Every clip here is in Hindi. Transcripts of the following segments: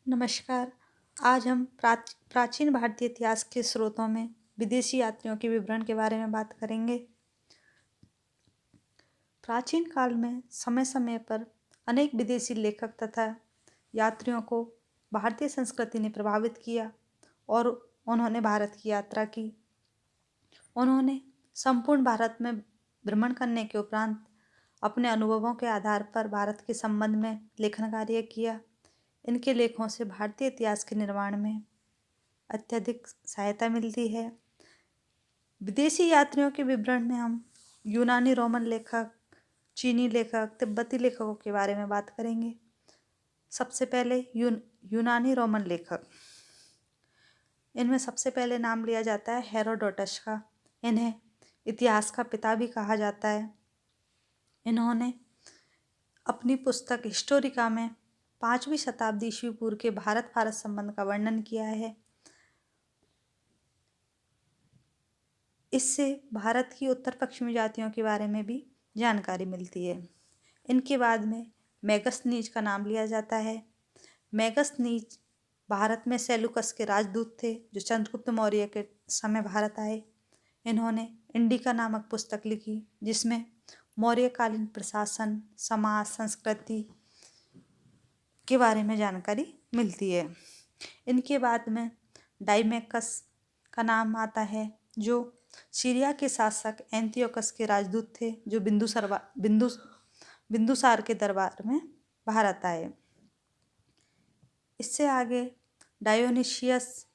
नमस्कार। आज हम प्राचीन भारतीय इतिहास के स्रोतों में विदेशी यात्रियों के विवरण के बारे में बात करेंगे। प्राचीन काल में समय समय पर अनेक विदेशी लेखक तथा यात्रियों को भारतीय संस्कृति ने प्रभावित किया और उन्होंने भारत की यात्रा की। उन्होंने संपूर्ण भारत में भ्रमण करने के उपरांत अपने अनुभवों के आधार पर भारत के संबंध में लेखन कार्य किया। इनके लेखों से भारतीय इतिहास के निर्माण में अत्यधिक सहायता मिलती है। विदेशी यात्रियों के विवरण में हम यूनानी रोमन लेखक, चीनी लेखक, तिब्बती लेखकों के बारे में बात करेंगे। सबसे पहले यूनानी रोमन लेखक। इनमें सबसे पहले नाम लिया जाता है हेरोडोटस का। इन्हें इतिहास का पिता भी कहा जाता है। इन्होंने अपनी पुस्तक हिस्टोरिका में 5वीं शताब्दी ईस्वी पूर्व के भारत भारत संबंध का वर्णन किया है। इससे भारत की उत्तर पश्चिमी जातियों के बारे में भी जानकारी मिलती है। इनके बाद में मेगस्थनीज का नाम लिया जाता है। मेगस्थनीज भारत में सेलुकस के राजदूत थे जो चंद्रगुप्त मौर्य के समय भारत आए। इन्होंने इंडिका नामक पुस्तक लिखी जिसमें मौर्यकालीन प्रशासन, समाज, संस्कृति के बारे में जानकारी मिलती है। इनके बाद में डाइमेकस का नाम आता है जो सीरिया के शासक एंटियोकस के राजदूत थे जो बिंदुसार के दरबार में भारत आए। इससे आगे डायोनिशियस,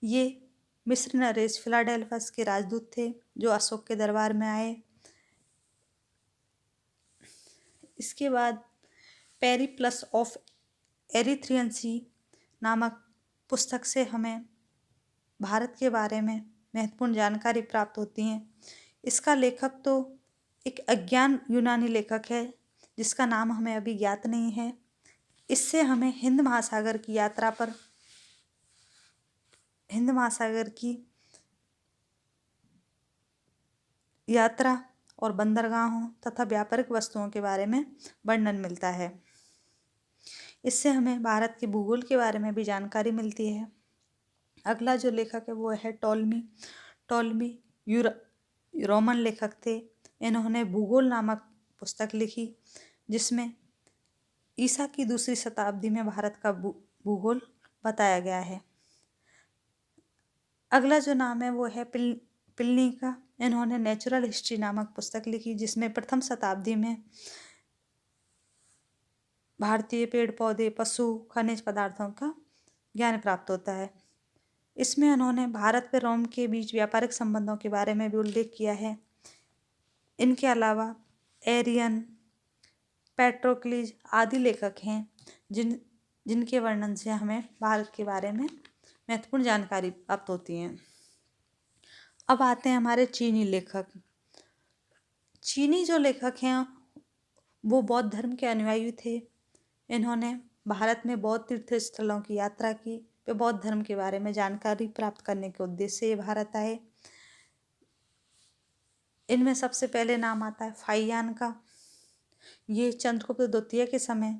ये मिस्र नरेश फिलाडेल्फस के राजदूत थे जो अशोक के दरबार में आए। इसके बाद पेरिप्लस ऑफ एरिथ्रियन सी नामक पुस्तक से हमें भारत के बारे में महत्वपूर्ण जानकारी प्राप्त होती है। इसका लेखक तो एक अज्ञात यूनानी लेखक है जिसका नाम हमें अभी ज्ञात नहीं है। इससे हमें हिंद महासागर की यात्रा और बंदरगाहों तथा व्यापारिक वस्तुओं के बारे में वर्णन मिलता है। इससे हमें भारत के भूगोल के बारे में भी जानकारी मिलती है। अगला जो लेखक है वो है टॉलमी। टॉलमी रोमन लेखक थे। इन्होंने भूगोल नामक पुस्तक लिखी जिसमें ईसा की 2री शताब्दी में भारत का भूगोल बताया गया है। अगला जो नाम है वो है प्लिनी का। इन्होंने नेचुरल हिस्ट्री नामक पुस्तक लिखी जिसमें प्रथम शताब्दी में भारतीय पेड़ पौधे, पशु, खनिज पदार्थों का ज्ञान प्राप्त होता है। इसमें उन्होंने भारत व रोम के बीच व्यापारिक संबंधों के बारे में भी उल्लेख किया है। इनके अलावा एरियन, पेट्रोक्लिज आदि लेखक हैं जिनके वर्णन से हमें भारत के बारे में महत्वपूर्ण जानकारी प्राप्त होती है। अब आते हैं हमारे चीनी लेखक। चीनी जो लेखक हैं वो बौद्ध धर्म के अनुयायी थे। इन्होंने भारत में बौद्ध तीर्थ स्थलों की यात्रा की। वे बौद्ध धर्म के बारे में जानकारी प्राप्त करने के उद्देश्य से भारत आए। इनमें सबसे पहले नाम आता है फाहियान का। ये चंद्रगुप्त द्वितीय के समय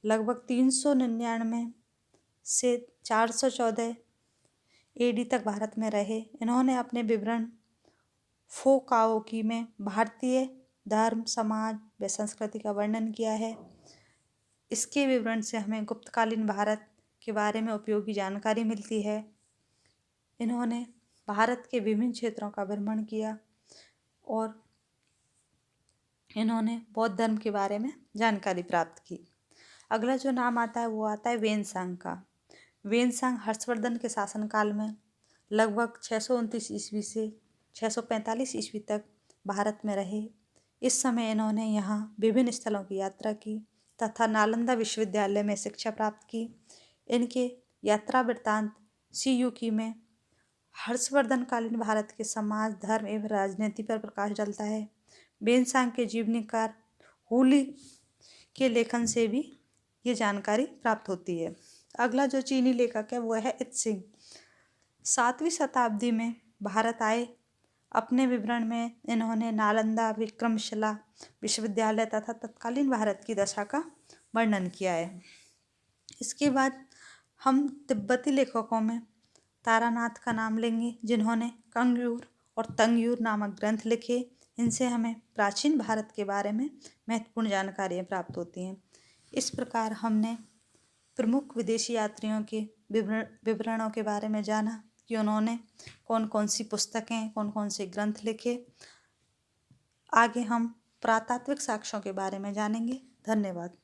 लगभग 399 से 414 AD तक भारत में रहे। इन्होंने अपने विवरण फो काओ की में भारतीय धर्म, समाज व संस्कृति का वर्णन किया है। इसके विवरण से हमें गुप्तकालीन भारत के बारे में उपयोगी जानकारी मिलती है। इन्होंने भारत के विभिन्न क्षेत्रों का भ्रमण किया और इन्होंने बौद्ध धर्म के बारे में जानकारी प्राप्त की। अगला जो नाम आता है वो आता है वेनसांग का। वेनसांग हर्षवर्धन के शासनकाल में लगभग 629 ईस्वी से 645 ईस्वी तक भारत में रहे। इस समय इन्होंने यहाँ विभिन्न स्थलों की यात्रा की तथा नालंदा विश्वविद्यालय में शिक्षा प्राप्त की। इनके यात्रा वृत्तांत सीयूकी में हर्षवर्धन कालीन भारत के समाज, धर्म एवं राजनीति पर प्रकाश डालता है। वेनसांग के जीवनीकार हुली के लेखन से भी ये जानकारी प्राप्त होती है। अगला जो चीनी लेखक है वो है इत्सिंग। 7वीं शताब्दी में भारत आए। अपने विवरण में इन्होंने नालंदा, विक्रमशिला विश्वविद्यालय तथा तत्कालीन भारत की दशा का वर्णन किया है। इसके बाद हम तिब्बती लेखकों में तारानाथ का नाम लेंगे, जिन्होंने कंगयूर और तंगयूर नामक ग्रंथ लिखे। इनसे हमें प्राचीन भारत के बारे में महत्वपूर्ण जानकारियाँ प्राप्त होती हैं। इस प्रकार हमने प्रमुख विदेशी यात्रियों के विवरणों के बारे में जाना कि उन्होंने कौन कौन सी पुस्तकें, कौन कौन से ग्रंथ लिखे। आगे हम पुरातात्विक साक्ष्यों के बारे में जानेंगे। धन्यवाद।